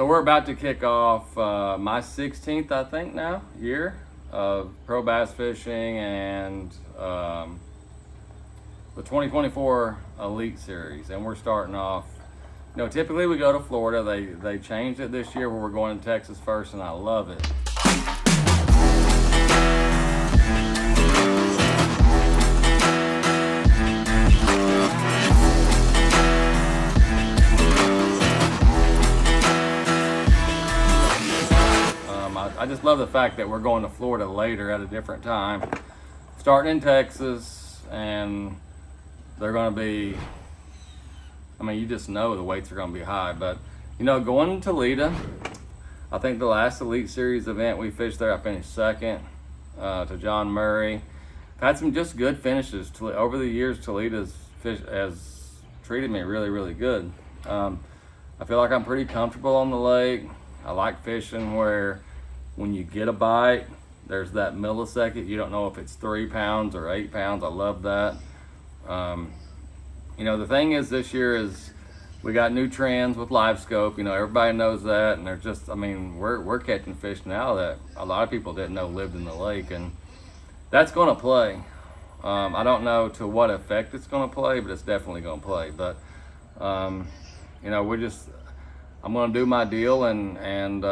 So we're about to kick off my 16th, I think now, year of pro bass fishing and the 2024 Elite Series. And we're starting off, you know, typically we go to Florida. They changed it this year where we're going to Texas first, and I love it. I just love the fact that we're going to Florida later at a different time, starting in Texas, and they're going to be, I mean, you just know the weights are going to be high. But, you know, going to Toledo, I think the last Elite Series event we fished there, I finished second to John Murray. I've had some just good finishes. Over the years, Toledo's has treated me really, really good. I feel like I'm pretty comfortable on the lake. I like fishing where when you get a bite, there's that millisecond. You don't know if it's 3 pounds or 8 pounds. I love that. You know, the thing is this year is we got new trends with live scope. You know, everybody knows that, and they're just, I mean, we're catching fish now that a lot of people didn't know lived in the lake, and that's going to play. I don't know to what effect it's going to play, but it's definitely going to play. But you know, I'm going to do my deal and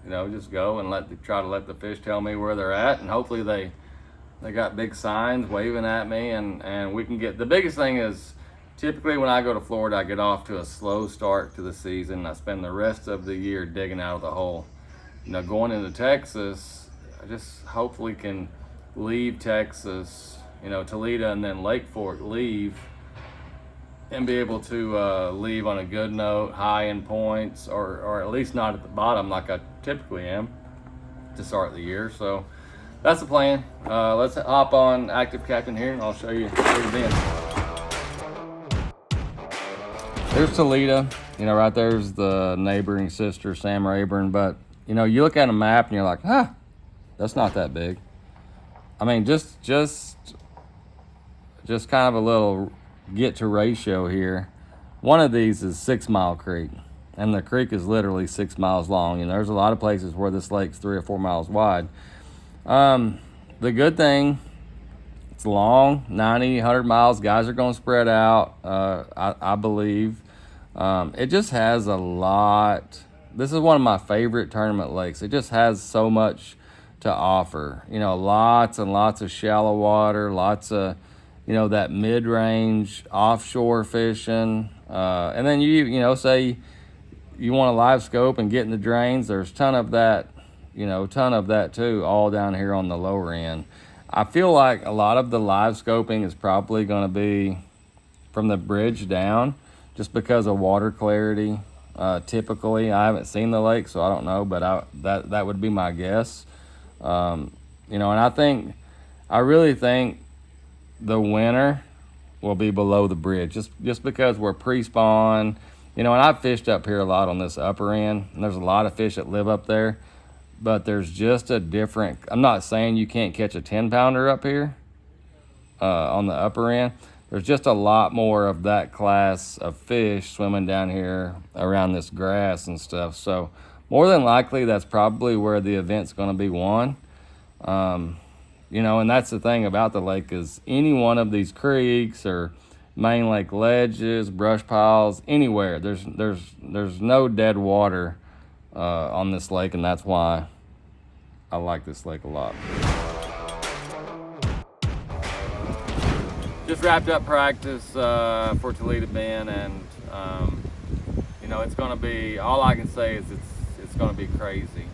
you know, just go and try to let the fish tell me where they're at, and hopefully they got big signs waving at me, and we can get. The biggest thing is typically when I go to Florida, I get off to a slow start to the season. I spend the rest of the year digging out of the hole. You know, going into Texas, I just hopefully can leave Texas, you know, Toledo and then Lake Fork, leave and be able to leave on a good note, high in points, or at least not at the bottom like I typically am to start the year. So that's the plan. Let's hop on ActiveCaptain here, and I'll show you where you've been. There's Toledo. You know, right there's the neighboring sister, Sam Rayburn. But, you know, you look at a map and you're like, that's not that big. I mean, just kind of a little get to ratio here. One of these is 6 Mile Creek, and the creek is literally 6 miles long. And there's a lot of places where this lake's 3 or 4 miles wide. The good thing, it's long, 90, 100 miles. Guys are going to spread out, I believe. It just has a lot. This is one of my favorite tournament lakes. It just has so much to offer. You know, lots and lots of shallow water, lots of, you know, that mid-range offshore fishing. And then you know, say you want a live scope and get in the drains, there's ton of that too, all down here on the lower end. I feel like a lot of the live scoping is probably going to be from the bridge down, just because of water clarity. Typically, I haven't seen the lake, so I don't know, but that would be my guess. You know, and I really think the winner will be below the bridge, just because we're pre-spawn. You know, and I've fished up here a lot on this upper end, and there's a lot of fish that live up there, but there's just a different, I'm not saying you can't catch a 10-pounder up here on the upper end. There's just a lot more of that class of fish swimming down here around this grass and stuff. So more than likely, that's probably where the event's going to be won. You know, and that's the thing about the lake is any one of these creeks or main lake ledges, brush piles, anywhere, there's no dead water on this lake, and that's why I like this lake a lot. Just wrapped up practice for Toledo Bend, and you know, it's going to be, all I can say is it's going to be crazy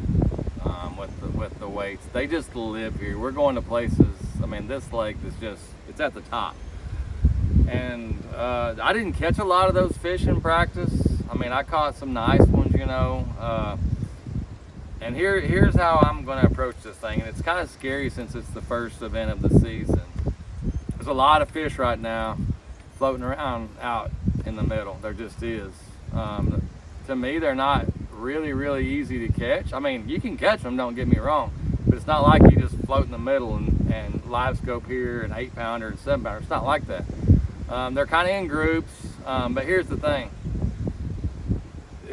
with the weights. They just live here. We're going to places, I mean, this lake is just, it's at the top. And I didn't catch a lot of those fish in practice. I mean, I caught some nice ones, you know. And here's how I'm going to approach this thing. And it's kind of scary since it's the first event of the season. There's a lot of fish right now floating around out in the middle. There just is. To me, they're not really easy to catch. I mean, you can catch them, don't get me wrong, but it's not like you just float in the middle and live scope here an 8-pounder and 7-pounder. It's not like that. They're kind of in groups, but here's the thing.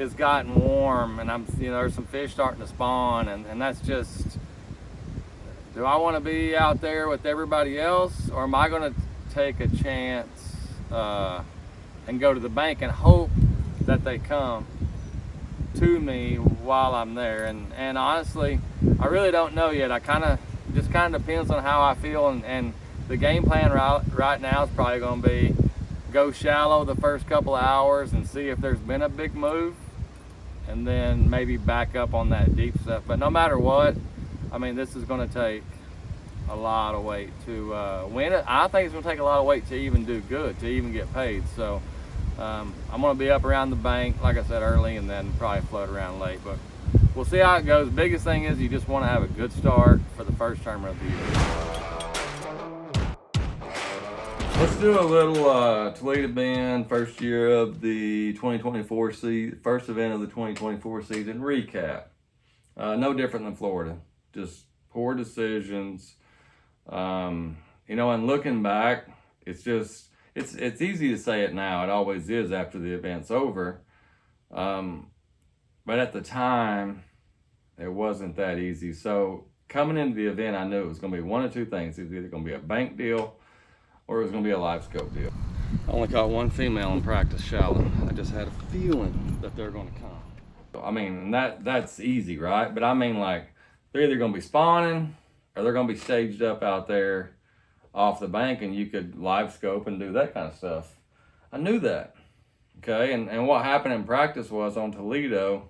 it's gotten warm, and there's some fish starting to spawn, and that's just, do I want to be out there with everybody else, or am I going to take a chance and go to the bank and hope that they come to me while I'm there? And honestly, I really don't know yet. Just kind of depends on how I feel, and the game plan right now is probably going to be go shallow the first couple of hours and see if there's been a big move, and then maybe back up on that deep stuff. But no matter what, I mean, this is going to take a lot of weight to win it. I think it's going to take a lot of weight to even do good, to even get paid. So I'm going to be up around the bank, like I said, early, and then probably float around late. But we'll see how it goes. Biggest thing is you just want to have a good start for the first tournament of the year. Let's do a little Toledo Bend, first year of the 2024 season, first event of the 2024 season recap. No different than Florida, just poor decisions. And looking back, it's easy to say it now. It always is after the event's over. But at the time, it wasn't that easy. So coming into the event, I knew it was going to be one of two things. It was either going to be a bank deal or it was going to be a live scope deal. I only caught one female in practice shallow. I just had a feeling that they're going to come. I mean, that's easy, right? But I mean, like, they're either going to be spawning or they're going to be staged up out there off the bank, and you could live scope and do that kind of stuff. I knew that, okay? And what happened in practice was on Toledo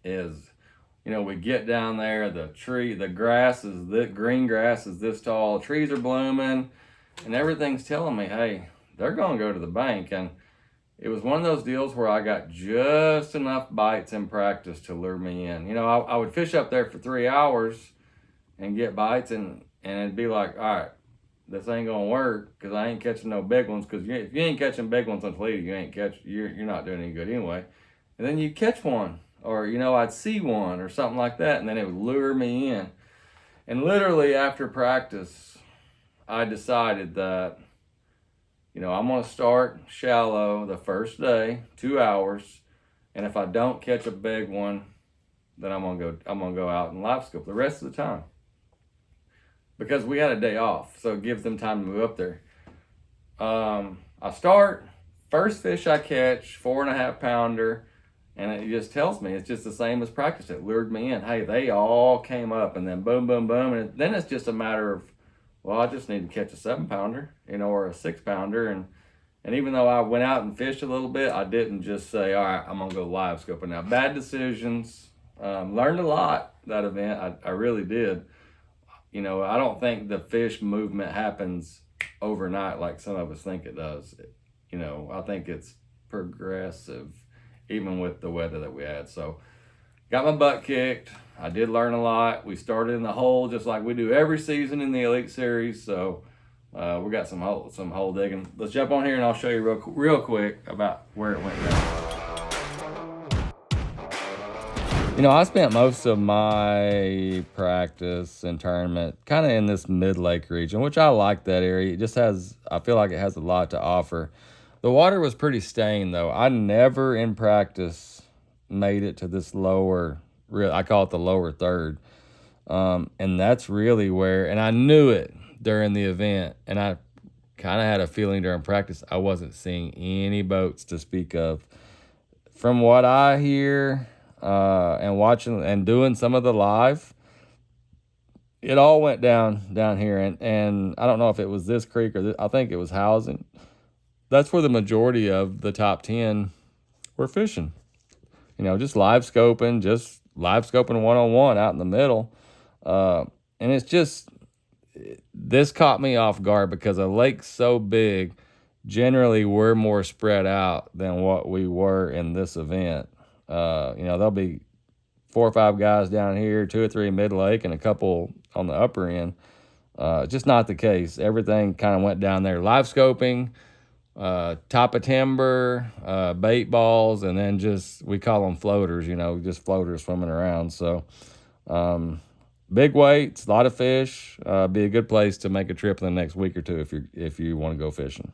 is, we get down there, the green grass is this tall, trees are blooming, and everything's telling me, hey, they're going to go to the bank. And it was one of those deals where I got just enough bites in practice to lure me in. I would fish up there for 3 hours and get bites, and it'd be like, all right, this ain't gonna work because I ain't catching no big ones. Because if you ain't catching big ones on Toledo, you're not doing any good anyway. And then you catch one, or I'd see one or something like that, and then it would lure me in. And literally after practice, I decided that I'm gonna start shallow the first day, 2 hours, and if I don't catch a big one, then I'm gonna go out and live scope the rest of the time, because we had a day off, so it gives them time to move up there. I start, first fish I catch, 4.5 pounder, and it just tells me it's just the same as practice. It lured me in. Hey, they all came up, and then boom, boom, boom, and then it's just a matter of, well, I just need to catch a 7 pounder, or a 6 pounder, and even though I went out and fished a little bit, I didn't just say, all right, I'm gonna go live scoping. Now, bad decisions. Learned a lot that event. I really did. I don't think the fish movement happens overnight like some of us think it does. I think it's progressive, even with the weather that we had. So got my butt kicked. I did learn a lot. We started in the hole just like we do every season in the Elite Series. So we got some hole digging. Let's jump on here and I'll show you real quick about where it went down. I spent most of my practice and tournament kind of in this mid-lake region, which I like that area. I feel like it has a lot to offer. The water was pretty stained, though. I never in practice made it to this I call it the lower third. And that's really where, and I knew it during the event, and I kind of had a feeling during practice I wasn't seeing any boats to speak of. From what I hear, and watching and doing some of the live, it all went down here, and I don't know if it was this creek or I think it was housing. That's where the majority of the top 10 were fishing. Just live scoping one-on-one out in the middle. And it's just, this caught me off guard because a lake's so big, generally we're more spread out than what we were in this event. There'll be 4 or 5 guys down here, 2 or 3 mid-lake, and a couple on the upper end. Just not the case. Everything kind of went down there. Live scoping, top of timber, bait balls, and then we call them floaters, just floaters swimming around. So big weights, a lot of fish. Be a good place to make a trip in the next week or two if you want to go fishing.